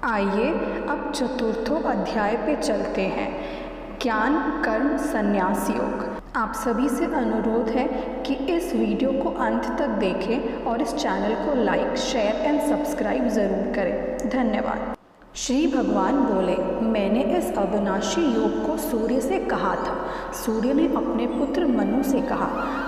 आइए अब चतुर्थों अध्याय पे चलते हैं, ज्ञान कर्म संन्यास योग। आप सभी से अनुरोध है कि इस वीडियो को अंत तक देखें और इस चैनल को लाइक, शेयर एंड सब्सक्राइब ज़रूर करें। धन्यवाद। श्री भगवान बोले, मैंने इस अविनाशी योग को सूर्य से कहा था। सूर्य ने अपने पुत्र मनु से कहा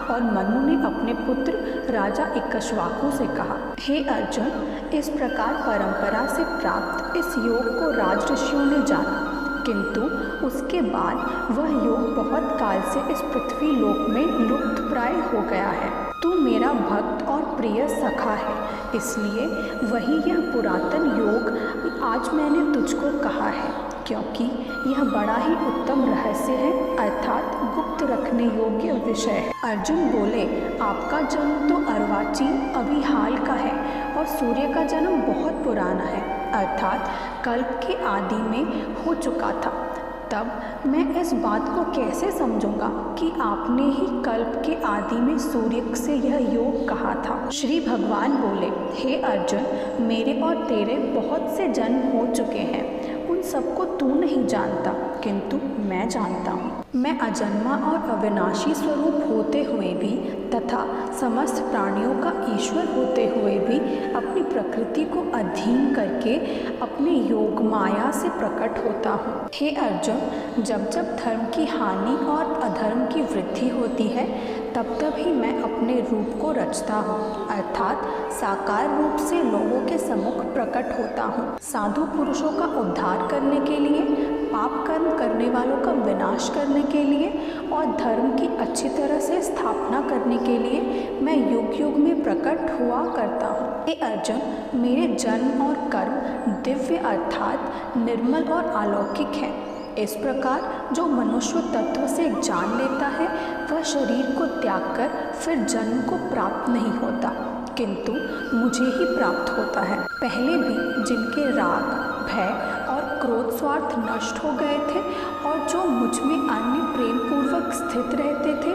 और मनु ने अपने पुत्र राजा इक्ष्वाकु से कहा। हे अर्जुन, इस प्रकार परंपरा से प्राप्त इस योग को राज ऋषियों ने जाना, किंतु उसके बाद वह योग बहुत काल से इस पृथ्वी लोक में लुप्त प्राय हो गया है। तू मेरा भक्त और प्रिय सखा है, इसलिए वही यह पुरातन योग आज मैंने तुझको कहा है, क्योंकि यह बड़ा ही उत्तम रहस्य है, अर्थात गुप्त रखने योग्य विषय है। अर्जुन बोले, आपका जन्म तो अर्वाचीन अभी हाल का है और सूर्य का जन्म बहुत पुराना है, अर्थात कल्प के आदि में हो चुका था। तब मैं इस बात को कैसे समझूंगा कि आपने ही कल्प के आदि में सूर्य से यह योग कहा था। श्री भगवान बोले, हे अर्जुन, मेरे और तेरे बहुत से जन्म हो चुके हैं, उन सबको तू नहीं जानता, किंतु मैं जानता हूँ। मैं अजन्मा और अविनाशी स्वरूप होते हुए भी तथा समस्त प्राणियों का ईश्वर होते हुए भी अपनी प्रकृति को अधीन करके अपने योग माया से प्रकट होता हूँ। हे अर्जुन, जब जब धर्म की हानि और अधर्म की वृद्धि होती है, तब तब ही मैं अपने रूप को रचता हूँ, अर्थात साकार रूप से लोगों के सम्मुख प्रकट होता हूँ। साधु पुरुषों का उद्धार करने के लिए, पाप कर्म करने वालों का विनाश करने के लिए और धर्म की अच्छी तरह से स्थापना करने के लिए मैं युग युग में प्रकट हुआ करता हूँ। हे अर्जुन, मेरे जन्म और कर्म दिव्य अर्थात निर्मल और अलौकिक है। इस प्रकार जो मनुष्य तत्व से जान लेता है, वह शरीर को त्याग कर फिर जन्म को प्राप्त नहीं होता, किंतु मुझे ही प्राप्त होता है। पहले भी जिनके राग, भय और क्रोध स्वार्थ नष्ट हो गए थे और जो मुझ में अन्य प्रेम पूर्वक स्थित रहते थे,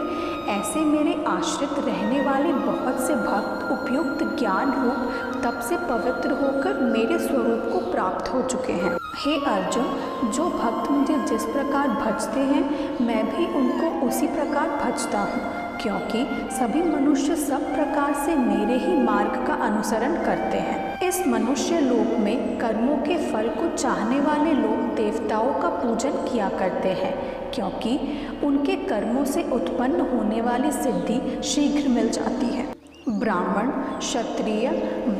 ऐसे मेरे आश्रित रहने वाले बहुत से भक्त उपयुक्त ज्ञान रूप तप से पवित्र होकर मेरे स्वरूप को प्राप्त हो चुके हैं। हे अर्जुन, जो भक्त मुझे जिस प्रकार भजते हैं, मैं भी उनको उसी प्रकार भजता हूँ, क्योंकि सभी मनुष्य सब प्रकार से मेरे ही मार्ग का अनुसरण करते हैं। इस मनुष्य लोक में कर्मों के फल को चाहने वाले लोग देवताओं का पूजन किया करते हैं, क्योंकि उनके कर्मों से उत्पन्न होने वाली सिद्धि शीघ्र मिल जाती है। ब्राह्मण, क्षत्रिय,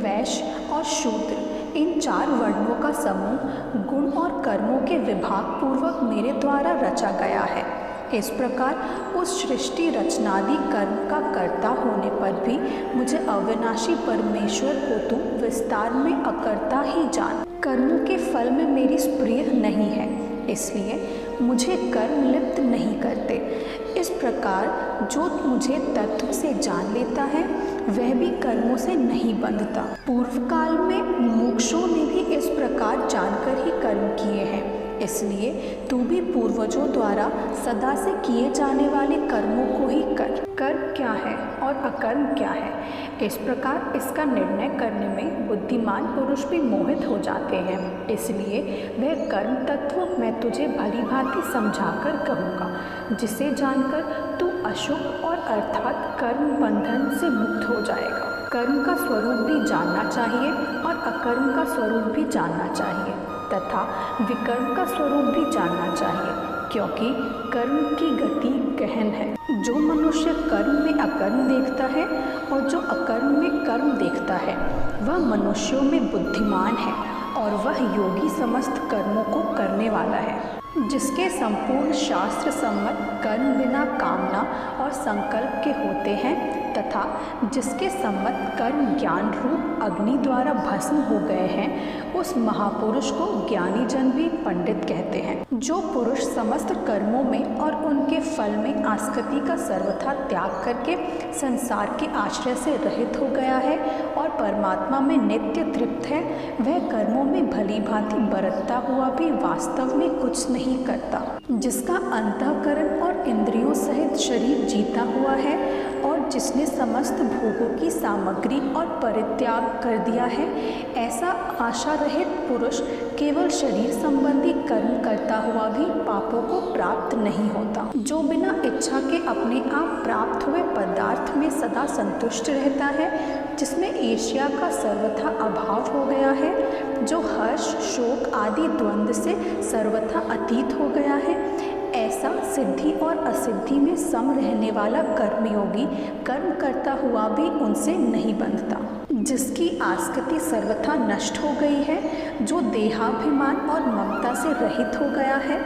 वैश्य और शूद्र, इन चार वर्णों का समूह गुण और कर्मों के विभाग पूर्वक मेरे द्वारा रचा गया है। इस प्रकार उस सृष्टि रचनादि कर्म का कर्ता होने पर भी मुझे अविनाशी परमेश्वर को तू विस्तार में अकर्ता ही जान। कर्मों के फल में मेरी स्प्रिय नहीं है, इसलिए मुझे कर्म लिप्त नहीं करते। इस प्रकार जो मुझे तत्व से जान लेता है, वह भी कर्मों से नहीं बंधता। पूर्व काल में मुमुक्षुओं ने भी इस प्रकार जानकर ही कर्म किए हैं, इसलिए तू भी पूर्वजों द्वारा सदा से किए जाने वाले कर्मों को ही कर। कर्म क्या है और अकर्म क्या है, इस प्रकार इसका निर्णय करने में बुद्धिमान पुरुष भी मोहित हो जाते हैं। इसलिए वह कर्म तत्व मैं तुझे भली भांति समझाकर कहूँगा, जिसे जानकर तू अशुभ और अर्थात कर्म बंधन से मुक्त हो जाएगा। कर्म का स्वरूप भी जानना चाहिए और अकर्म का स्वरूप भी जानना चाहिए तथा विकर्म का स्वरूप भी जानना चाहिए, क्योंकि कर्म की गति गहन है। जो मनुष्य कर्म में अकर्म देखता है और जो अकर्म में कर्म देखता है, वह मनुष्यों में बुद्धिमान है और वह योगी समस्त कर्मों को करने वाला है। जिसके संपूर्ण शास्त्र सम्मत कर्म बिना कामना और संकल्प के होते हैं तथा जिसके सम्मत कर्म ज्ञान रूप अग्नि द्वारा भस्म हो गए हैं, उस महापुरुष को ज्ञानी जन भी पंडित कहते हैं। जो पुरुष समस्त कर्मों में और उनके फल में आसक्ति का सर्वथा त्याग करके संसार के आश्रय से रहित हो गया है और परमात्मा में नित्य तृप्त है, वह कर्मों में भली भांति बरतता हुआ भी वास्तव में कुछ नहीं करता। जिसका अंतःकरण और इंद्रियों सहित शरीर जीता हुआ है और जिसने समस्त भोगों की सामग्री और परित्याग कर दिया है, ऐसा आशा रहित पुरुष केवल शरीर संबंधी कर्म करता हुआ भी पापों को प्राप्त नहीं होता। जो बिना इच्छा के अपने आप प्राप्त हुए पदार्थ में सदा संतुष्ट रहता है, जिसमें ईर्ष्या का सर्वथा अभाव हो गया है, जो हर्ष शोक आदि द्वंद्व से सर्वथा अतीत हो गया है, ऐसा सिद्धि और असिद्धि में सम रहने वाला कर्मयोगी कर्म करता हुआ भी उनसे नहीं बंधता। जिसकी आसक्ति सर्वथा नष्ट हो गई है, जो देहाभिमान और ममता से रहित हो गया है,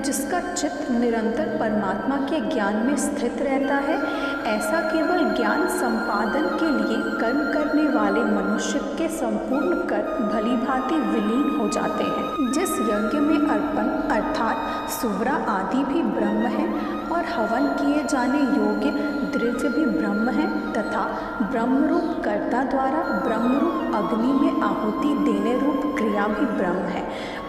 जिसका चित्त निरंतर परमात्मा के ज्ञान में स्थित रहता है, ऐसा केवल ज्ञान संपादन के लिए कर्म करने वाले मनुष्य के संपूर्ण कर्म भली भांति विलीन हो जाते हैं। जिस यज्ञ में अर्पण अर्थात सुवरा आदि भी ब्रह्म है और हवन किए जाने योग्य द्रव्य भी ब्रह्म है तथा ब्रह्मरूप कर्ता द्वारा ब्रह्मरूप अग्नि में आहुति देने रूप क्रिया भी ब्रह्म है,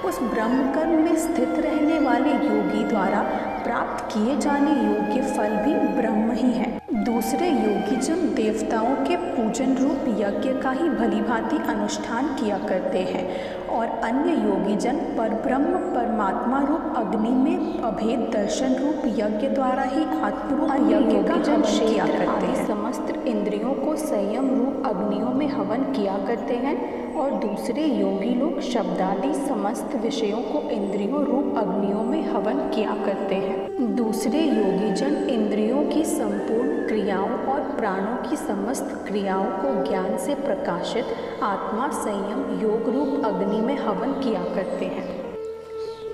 उस ब्रह्म कर्म में स्थित रहने वाले योगी द्वारा प्राप्त किए जाने योग्य फल भी ब्रह्म ही है। दूसरे योगीजन देवताओं के पूजन रूप यज्ञ का ही भलीभांति अनुष्ठान किया करते हैं और अन्य योगीजन परब्रह्म परमात्मा रूप अग्नि में अभेद दर्शन रूप यज्ञ द्वारा ही आत्मरूप यज्ञ का हवन किया करते हैं। समस्त इंद्रियों को संयम रूप अग्नियों में हवन किया करते हैं और दूसरे योगी लोग शब्दादि समस्त विषयों को इंद्रियों रूप अग्नियों में हवन किया करते हैं। दूसरे योगीजन इंद्रियों की संपूर्ण क्रियाओं और प्राणों की समस्त क्रियाओं को ज्ञान से प्रकाशित आत्मा संयम योग रूप अग्नि में हवन किया करते हैं।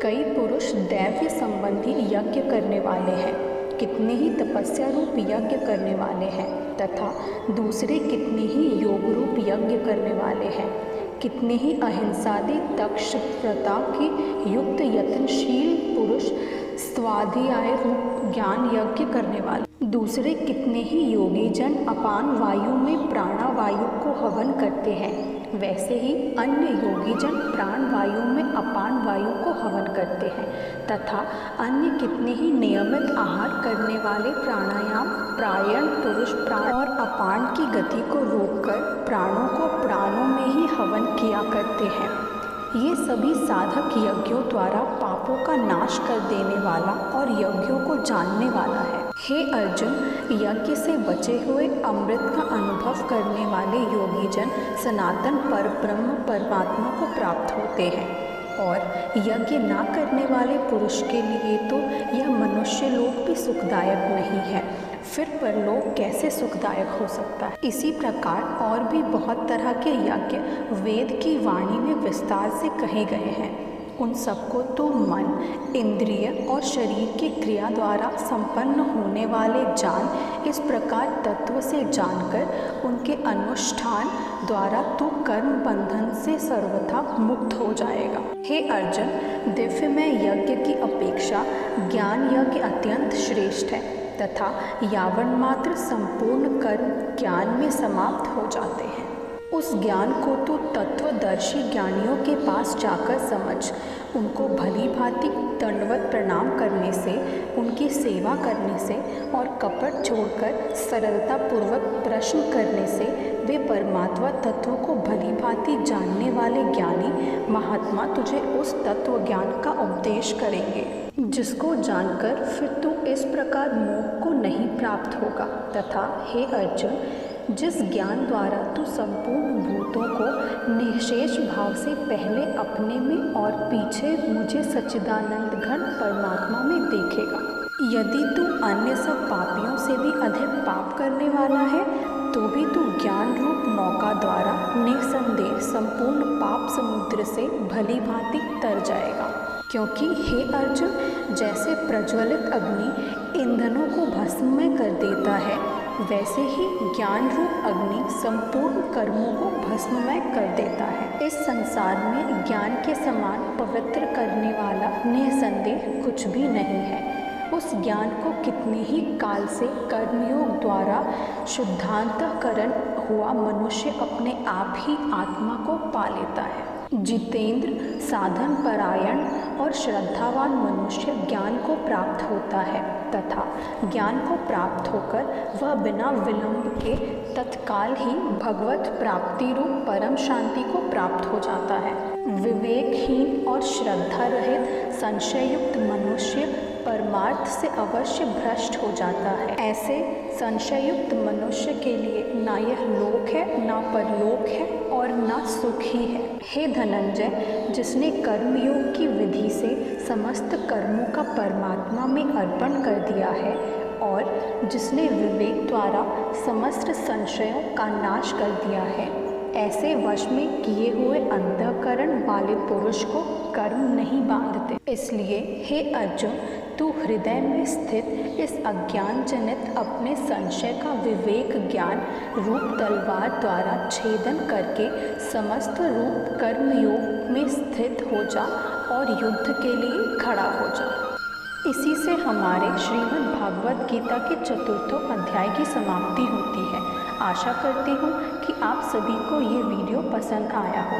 कई पुरुष दैव्य संबंधी यज्ञ करने वाले हैं, कितने ही तपस्या रूप यज्ञ करने वाले हैं तथा दूसरे कितने ही योग रूप यज्ञ करने वाले हैं, कितने ही अहिंसादि तक्ष व्रता की युक्त यत्नशील पुरुष स्वाध्याय रूप ज्ञान यज्ञ करने वाले, दूसरे कितने ही योगी जन अपान वायु में प्राणवायु को हवन करते हैं, वैसे ही अन्य योगी जन प्राण वायु में अपान वायु को हवन करते हैं तथा अन्य कितने ही नियमित आहार करने वाले प्राणायाम प्रायण पुरुष प्राण और अपान की गति को रोककर प्राणों को प्राणों में ही हवन किया करते हैं। ये सभी साधक यज्ञों द्वारा पापों का नाश कर देने वाला और यज्ञों को जानने वाला है। हे अर्जुन, यज्ञ से बचे हुए अमृत का अनुभव करने वाले योगीजन सनातन परब्रह्म परमात्मा को प्राप्त होते हैं और यज्ञ ना करने वाले पुरुष के लिए तो यह मनुष्य लोक भी सुखदायक नहीं है, फिर परलोक कैसे सुखदायक हो सकता है। इसी प्रकार और भी बहुत तरह के यज्ञ वेद की वाणी में विस्तार से कहे गए हैं। उन सबको तो मन इंद्रिय और शरीर की क्रिया द्वारा संपन्न होने वाले जान इस प्रकार तत्व से जानकर उनके अनुष्ठान द्वारा तू कर्म बंधन से सर्वथा मुक्त हो जाएगा। हे अर्जुन, दिव्यमय यज्ञ की अपेक्षा ज्ञान यज्ञ अत्यंत श्रेष्ठ है तथा यावन मात्र संपूर्ण कर्म ज्ञान में समाप्त हो जाते हैं। उस ज्ञान को तो तत्वदर्शी ज्ञानियों के पास जाकर समझ, उनको भली भांति दंडवत प्रणाम करने से, उनकी सेवा करने से और कपट छोड़कर सरलता पूर्वक प्रश्न करने से वे परमात्मा तत्व को भली भांति जानने वाले ज्ञानी महात्मा तुझे उस तत्व ज्ञान का उपदेश करेंगे, जिसको जानकर फिर तू इस प्रकार मोक्ष को नहीं प्राप्त होगा। तथा हे अर्जुन, जिस ज्ञान द्वारा तू संपूर्ण भूतों को निशेष भाव से पहले अपने में और पीछे मुझे सच्चिदानंद घन परमात्मा में देखेगा, यदि तू अन्य सब पापियों से भी अधिक पाप करने वाला है तो भी तू ज्ञान रूप नौका द्वारा निसंदेह संपूर्ण पाप समुद्र से भली भांति तर जाएगा। क्योंकि हे अर्जुन, जैसे प्रज्वलित अग्नि ईंधनों को भस्ममय कर देता है, वैसे ही ज्ञान रूप अग्नि संपूर्ण कर्मों को भस्ममय कर देता है। इस संसार में ज्ञान के समान पवित्र करने वाला निसंदेह कुछ भी नहीं है। उस ज्ञान को कितने ही काल से कर्मयोग द्वारा शुद्धांतकरण हुआ मनुष्य अपने आप ही आत्मा को पा लेता है। जितेंद्र, साधन परायण और श्रद्धावान मनुष्य ज्ञान को प्राप्त होता है तथा ज्ञान को प्राप्त होकर वह बिना विलंब के तत्काल ही भगवत प्राप्ति रूप परम शांति को प्राप्त हो जाता है। विवेकहीन और श्रद्धा रहित संशययुक्त मनुष्य परमार्थ से अवश्य भ्रष्ट हो जाता है। ऐसे संशययुक्त मनुष्य के लिए ना यह लोक है, ना परलोक है और ना सुख ही है। हे धनंजय, जिसने कर्मयोग की विधि से समस्त कर्मों का परमात्मा में अर्पण कर दिया है और जिसने विवेक द्वारा समस्त संशयों का नाश कर दिया है, ऐसे वश में किए हुए अंतःकरण वाले पुरुष को कर्म नहीं बांधते। इसलिए हे अर्जुन, तू हृदय में स्थित इस अज्ञान जनित अपने संशय का विवेक ज्ञान रूप तलवार द्वारा छेदन करके समस्त रूप कर्मयोग में स्थित हो जा और युद्ध के लिए खड़ा हो जा। इसी से हमारे श्रीमद् भागवत गीता के चतुर्थों अध्याय की समाप्ति होती है। आशा करती हूँ कि आप सभी को ये वीडियो पसंद आया होगा।